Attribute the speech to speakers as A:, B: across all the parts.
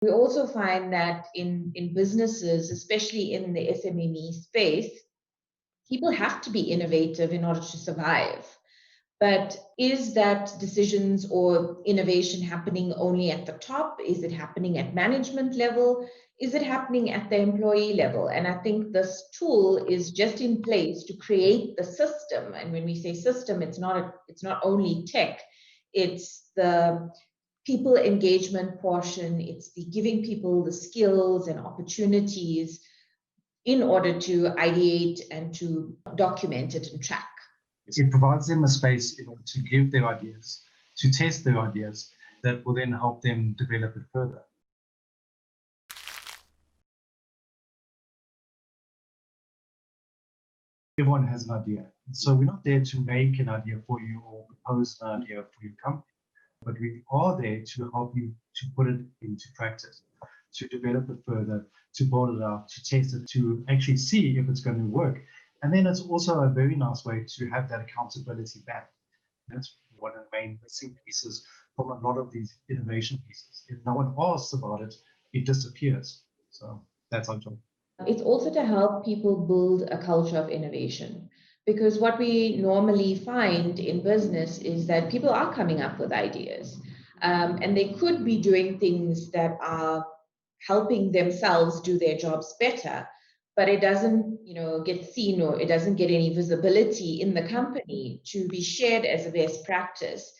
A: We also find that in businesses, especially in the SMME space, people have to be innovative in order to survive. But is that decisions or innovation happening only at the top? Is it happening at management level? Is it happening at the employee level? And I think this tool is just in place to create the system. And when we say system, it's not only tech, it's the people engagement portion, it's the giving people the skills and opportunities in order to ideate and to document it and track.
B: It provides them a space in order to give their ideas, to test their ideas, that will then help them develop it further. Everyone has an idea. So we're not there to make an idea for you or propose an idea for your company, but we are there to help you to put it into practice, to develop it further, to build it out, to test it, to actually see if it's going to work. And then it's also a very nice way to have that accountability back. That's one of the main missing pieces from a lot of these innovation pieces. If no one asks about it, it disappears. So that's our job.
A: It's also to help people build a culture of innovation. Because what we normally find in business is that people are coming up with ideas. And they could be doing things that are helping themselves do their jobs better, but it doesn't, get seen, or it doesn't get any visibility in the company to be shared as a best practice.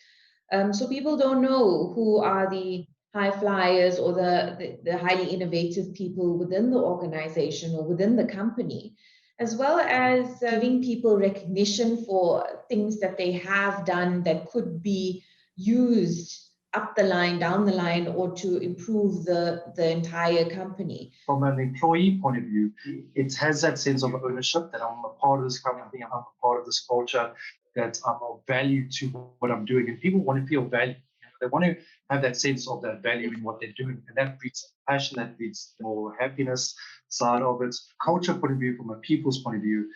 A: So people don't know who are the high flyers or the highly innovative people within the organization or within the company, as well as giving people recognition for things that they have done that could be used up the line, down the line, or to improve the entire company.
B: From an employee point of view, it has that sense of ownership that I'm a part of this company, I'm a part of this culture, that I'm of value to what I'm doing. And people want to feel valued. They want to have that sense of that value in what they're doing. And that breeds passion, that breeds more happiness side of it. Culture point of view, from a people's point of view,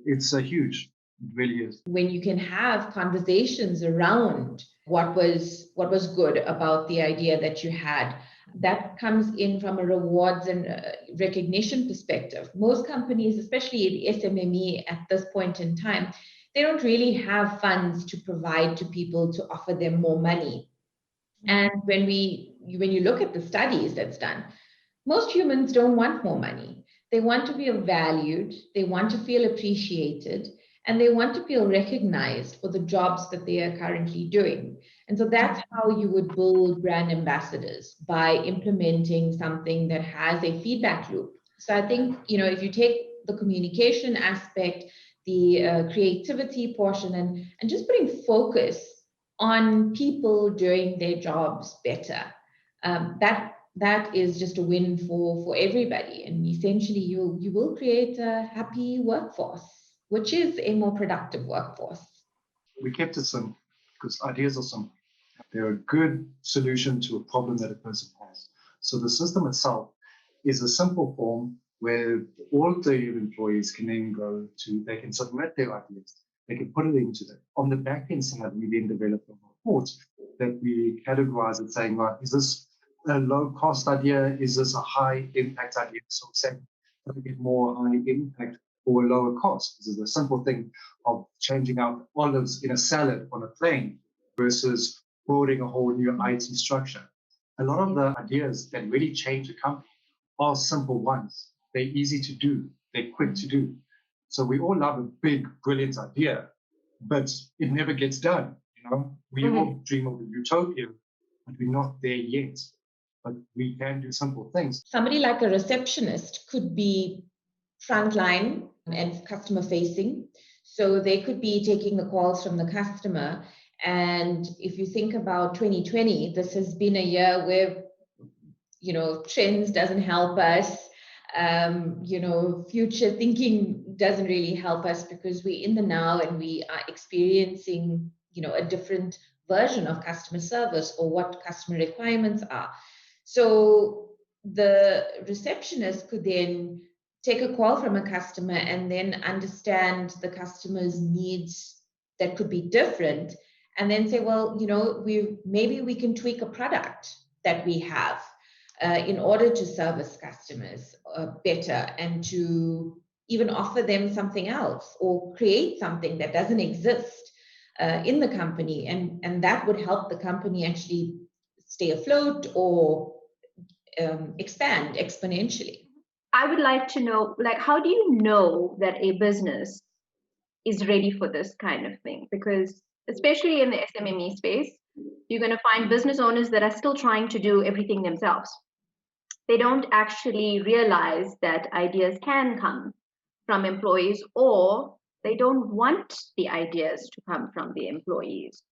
B: it's huge. It really is.
A: When you can have conversations around what was good about the idea that you had, that comes in from a rewards and recognition perspective. Most companies, especially in SMME at this point in time, they don't really have funds to provide to people to offer them more money. And when you look at the studies that's done, most humans don't want more money. They want to feel valued, they want to feel appreciated, and they want to feel recognized for the jobs that they are currently doing. And so that's how you would build brand ambassadors, by implementing something that has a feedback loop. So I think, if you take the communication aspect, the creativity portion, and just putting focus on people doing their jobs better, that is just a win for everybody. And essentially you will create a happy workforce, which is a more productive workforce.
B: We kept it simple because ideas are simple. They're a good solution to a problem that a person has. So the system itself is a simple form where all the employees can then they can submit their ideas, they can put it into that. On the back end side, we then develop a report that we categorize it, saying, right, is this a low cost idea? Is this a high impact idea? So saying, we get more high impact or a lower cost. This is a simple thing of changing out olives in a salad on a plane versus building a whole new IT structure. A lot of the ideas that really change a company are simple ones. They're easy to do. They're quick to do. So we all love a big, brilliant idea, but it never gets done. We all dream of a utopia, but we're not there yet. But we can do simple things.
A: Somebody like a receptionist could be frontline and customer facing. So they could be taking the calls from the customer. And if you think about 2020, this has been a year where, trends doesn't help us. Future thinking doesn't really help us, because we're in the now and we are experiencing, a different version of customer service or what customer requirements are. So the receptionist could then take a call from a customer and then understand the customer's needs that could be different, and then say, well, maybe we can tweak a product that we have in order to service customers better and to even offer them something else or create something that doesn't exist in the company, and that would help the company actually stay afloat or expand exponentially.
C: I would like to know, like, how do you know that a business is ready for this kind of thing? Because especially in the SMME space, you're going to find business owners that are still trying to do everything themselves. They don't actually realize that ideas can come from employees, or they don't want the ideas to come from the employees.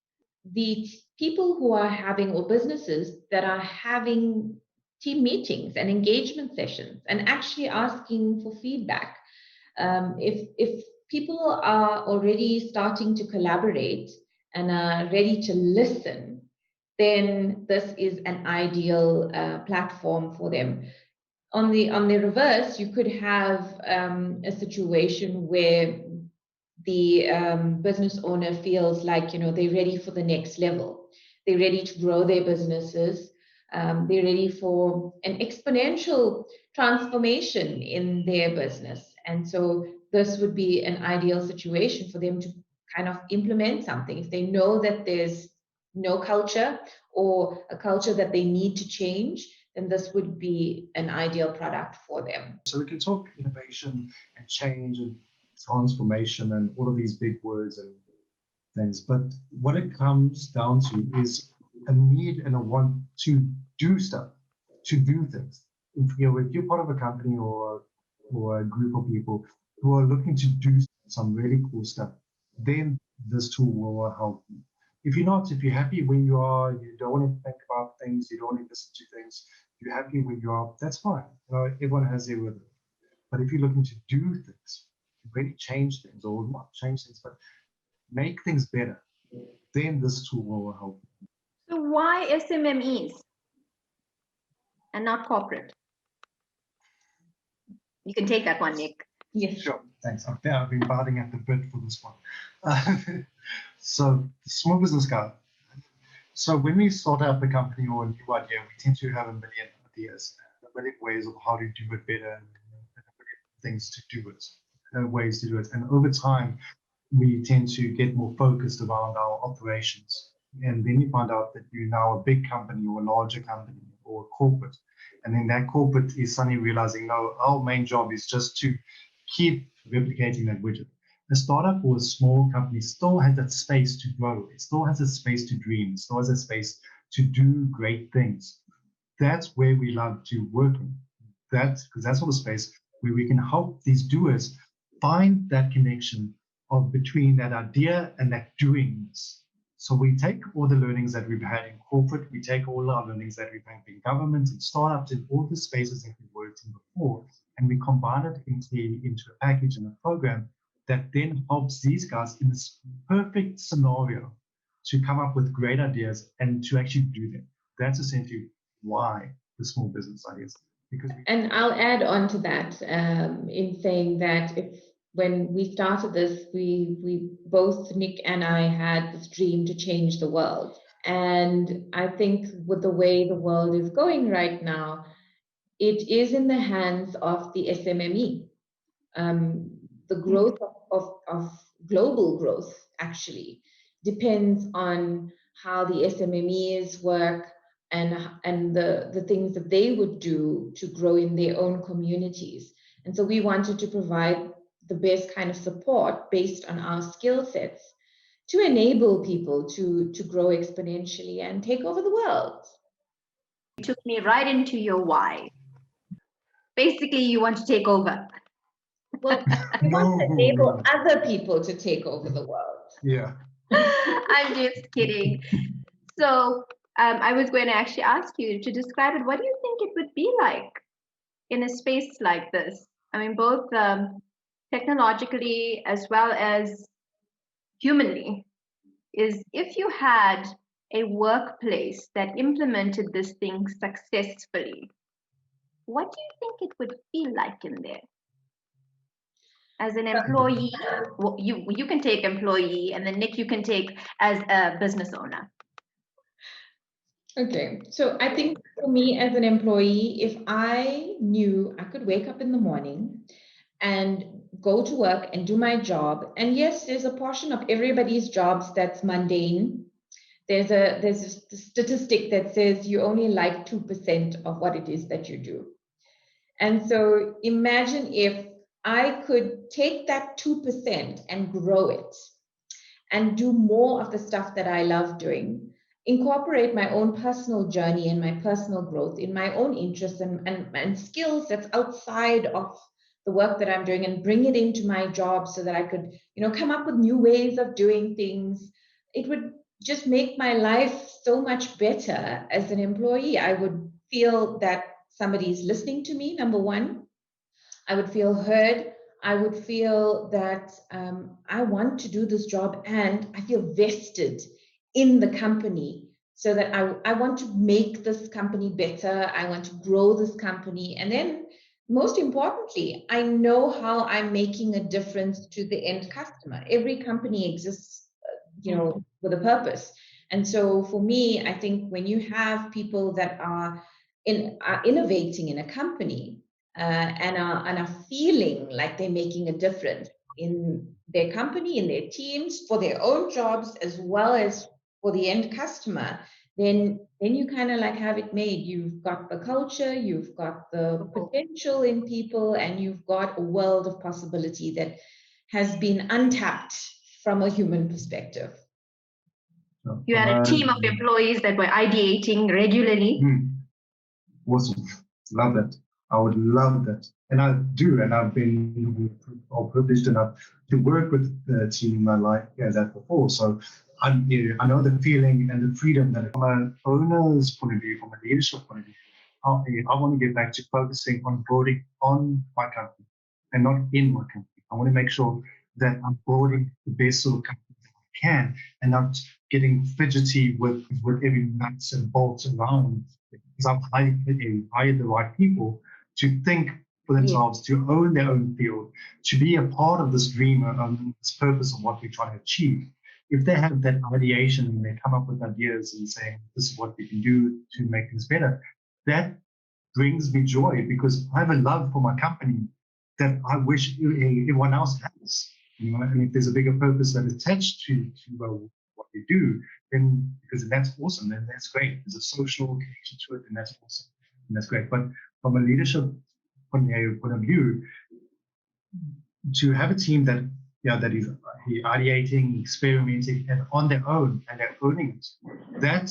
A: The people who are having, or businesses that are having team meetings and engagement sessions and actually asking for feedback. If people are already starting to collaborate and are ready to listen, then this is an ideal platform for them. On the reverse, you could have a situation where the business owner feels like, they're ready for the next level. They're ready to grow their businesses. They're ready for an exponential transformation in their business. And so this would be an ideal situation for them to kind of implement something. If they know that there's no culture or a culture that they need to change, then this would be an ideal product for them.
B: So we can talk innovation and change and transformation and all of these big words and things, but what it comes down to is a need and a want to do stuff, to do things. If you're part of a company or a group of people who are looking to do some really cool stuff, then this tool will help you. If you're not, if you're happy where you are, you don't want to think about things, you don't want to listen to things, you're happy where you are, that's fine. Everyone has their rhythm. But if you're looking to do things, really change things, or not change things, but make things better, then this tool will help.
C: So why SMMEs and not corporate? You can take that one, Nick.
A: Yes.
B: Sure, thanks. I've been biting at the bit for this one. So, small business guy. So when we start out the company or a new idea, we tend to have a million ideas, a million ways of how to do it better, and a million things to do it, ways to do it. And over time, we tend to get more focused around our operations. And then you find out that you're now a big company or a larger company or a corporate. And then that corporate is suddenly realizing, no, our main job is just to keep replicating that widget. A startup or a small company still has that space to grow. It still has a space to dream. It still has a space to do great things. That's where we love to work in. Because that's all the space where we can help these doers find that connection of between that idea and that doings. So we take all the learnings that we've had in corporate, we take all our learnings that we've had in government and startups and all the spaces that we've worked in before, and we combine it into a package and a program that then helps these guys in this perfect scenario to come up with great ideas and to actually do them. That's essentially why the small business ideas.
A: And I'll add on to that in saying that when we started this, we both, Nick and I, had this dream to change the world. And I think with the way the world is going right now, it is in the hands of the SMME. The growth of global growth actually depends on how the SMMEs work and the things that they would do to grow in their own communities. And so we wanted to provide the best kind of support based on our skill sets to enable people to grow exponentially and take over the world.
C: You took me right into your why. Basically, you want to take over.
A: Well, we want to enable other people to take over the world.
B: Yeah.
C: I'm just kidding. So I was going to actually ask you to describe it. What do you think it would be like in a space like this? I mean, both technologically as well as humanly, is if you had a workplace that implemented this thing successfully, what do you think it would feel like in there? As an employee, well, you can take employee, and then Nick, you can take as a business owner.
A: Okay, so I think for me as an employee, if I knew I could wake up in the morning and go to work and do my job, and yes, there's a portion of everybody's jobs that's mundane. There's a statistic that says you only like 2% of what it is that you do. And so imagine if I could take that 2% and grow it and do more of the stuff that I love doing, incorporate my own personal journey and my personal growth in my own interests and skills that's outside of the work that I'm doing, and bring it into my job so that I could, come up with new ways of doing things. It would just make my life so much better as an employee. I would feel that somebody's listening to me, number one. I would feel heard. I would feel that I want to do this job and I feel vested in the company, so that I want to make this company better. I want to grow this company. And then, most importantly, I know how I'm making a difference to the end customer. Every company exists, with a purpose. And so for me, I think when you have people that are innovating in a company, and are feeling like they're making a difference in their company, in their teams, for their own jobs, as well as for the end customer, then you kind of like have it made. You've got the culture, you've got the potential in people, and you've got a world of possibility that has been untapped from a human perspective.
C: You had a team of employees that were ideating regularly.
B: Awesome. Love that. I would love that. And I do. And I've been privileged enough to work with the team like that before. So I know the feeling and the freedom that from an owner's point of view, from a leadership point of view, I want to get back to focusing on building on my company and not in my company. I want to make sure that I'm building the best sort of company that I can, and not getting fidgety with every nuts and bolts around, because I've hired the right people to think for themselves, to own their own field, to be a part of this dream and this purpose of what we're trying to achieve. If they have that ideation and they come up with ideas and saying, this is what we can do to make things better, that brings me joy, because I have a love for my company that I wish everyone else has. And if there's a bigger purpose that is attached to what we do, then because that's awesome, then that's great. There's a social connection to it, and that's awesome, and that's great. But from a leadership point of view, to have a team that that is ideating, experimenting, and on their own, and they're owning it, that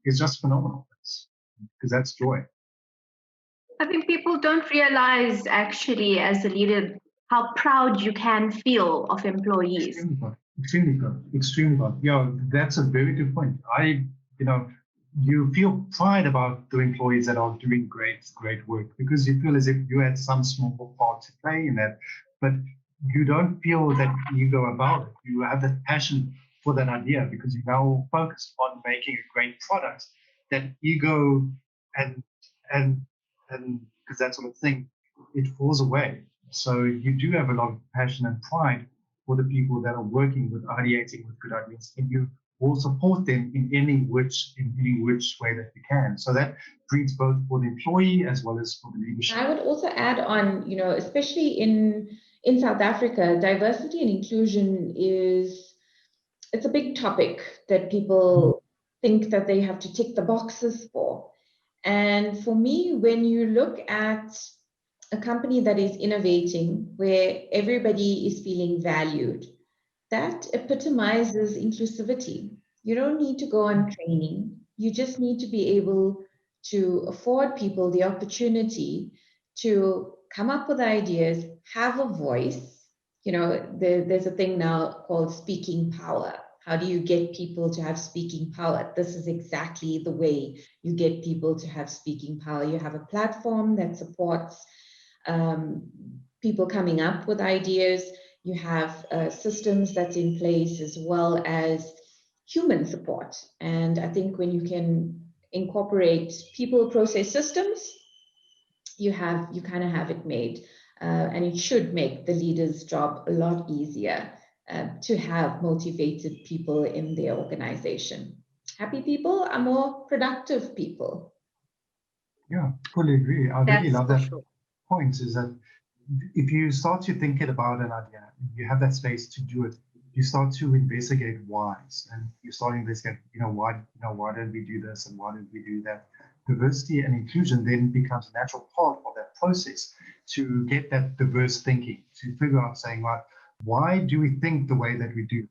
B: is just phenomenal. Because that's joy.
C: I think people don't realize, actually, as a leader, how proud you can feel of employees.
B: Extremely good. Yeah, that's a very good point. You feel pride about the employees that are doing great work, because you feel as if you had some small part to play in that, but you don't feel that ego about it. You have that passion for that idea, because you're now focused on making a great product. That ego and because that sort of thing, it falls away. So you do have a lot of passion and pride for the people that are working with ideating with good ideas, and you will support them in any which way that you can. So that breeds both for the employee as well as for the leadership.
A: I would also add on, especially in South Africa, diversity and inclusion it's a big topic that people think that they have to tick the boxes for. And for me, when you look at a company that is innovating, where everybody is feeling valued, that epitomizes inclusivity. You don't need to go on training. You just need to be able to afford people the opportunity to come up with ideas, have a voice. There's a thing now called speaking power. How do you get people to have speaking power? This is exactly the way you get people to have speaking power. You have a platform that supports people coming up with ideas. You have systems that's in place, as well as human support. And I think when you can incorporate people, process, systems, you kind of have it made. And it should make the leader's job a lot easier to have motivated people in their organization. happy people are more productive people.
B: Yeah, fully agree. I really
C: That's
B: love
C: for
B: that
C: sure.
B: point, is that if you start to think about an idea, you have that space to do it, you start to investigate whys, and you start to investigate, why did we do this and why did we do that? Diversity and inclusion then becomes a natural part of that process to get that diverse thinking, to figure out saying, like, why do we think the way that we do?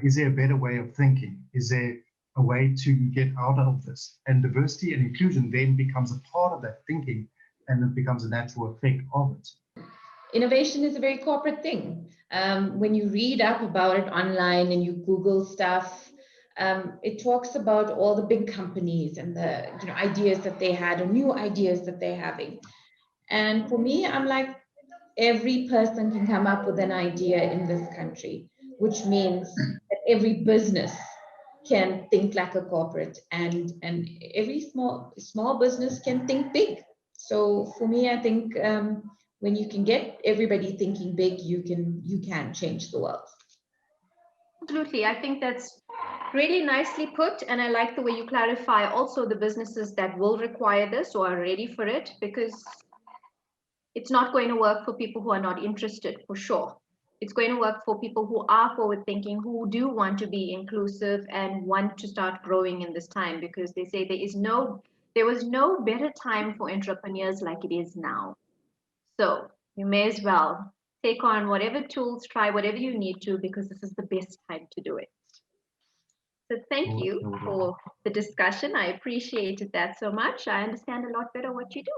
B: Is there a better way of thinking? Is there a way to get out of this? And diversity and inclusion then becomes a part of that thinking, and it becomes a natural effect of it.
A: Innovation is a very corporate thing. When you read up about it online and you Google stuff, it talks about all the big companies and the ideas that they had or new ideas that they're having. And for me, I'm like, every person can come up with an idea in this country, which means that every business can think like a corporate, and every small business can think big. So for me, I think when you can get everybody thinking big, you can change the world.
C: Absolutely. I think that's really nicely put. And I like the way you clarify also the businesses that will require this or are ready for it, because it's not going to work for people who are not interested, for sure. It's going to work for people who are forward thinking, who do want to be inclusive and want to start growing in this time, because they say there was no better time for entrepreneurs like it is now. So you may as well take on whatever tools, try whatever you need to, because this is the best time to do it. So thank you for the discussion. I appreciated that so much. I understand a lot better what you do.